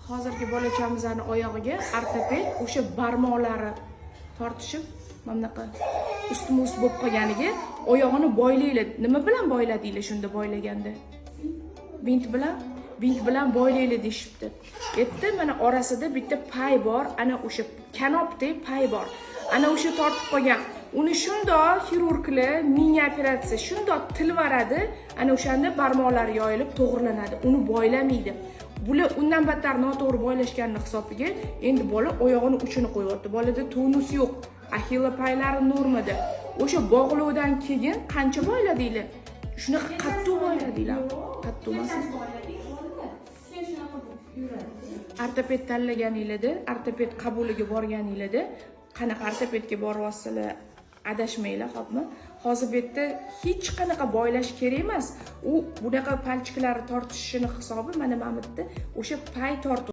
hozirgi bolachamizning oyog'iga ortoped o'sha barmoqlari tortishib, mana bunaqa ustma-ust bo'lib qolganiga oyog'ini boylaylik. Nima bilan boyladinglar shunda boylaganda? Bint bilan boylaylik deyshibdi. Endi mana orasida bitta pay bor, ana o'sha kanopdek pay bor. Ana o'sha tortib qolgan. Uni shundoq xirurglar mini operatsiya shundoq tilvaradi, ana o'shanda barmoqlari yoyilib to'g'rilanadi. Uni boylamaydi. Bular undan battar noto'g'ri boylashganning hisobiga endi bola oyog'ini uchini qo'yapti. Bolada tonus yo'q. Axilla paylari normada. O'sha bog'lovdan keyin qancha boyladinglar? Shunaqa qattiq boyladinglar. Qattiq emas. Ortoped tanlaganinglarda, ortoped qabuliga borganinglarda, qanaqa ortopedga boryapsizlar, adashmanglar, xo'pmi? Hozir bu yerda hech qanaqa boylash kerak emas. U bunaqa palchiklari tortishini hisobi mana bu yerda o'sha pay tortib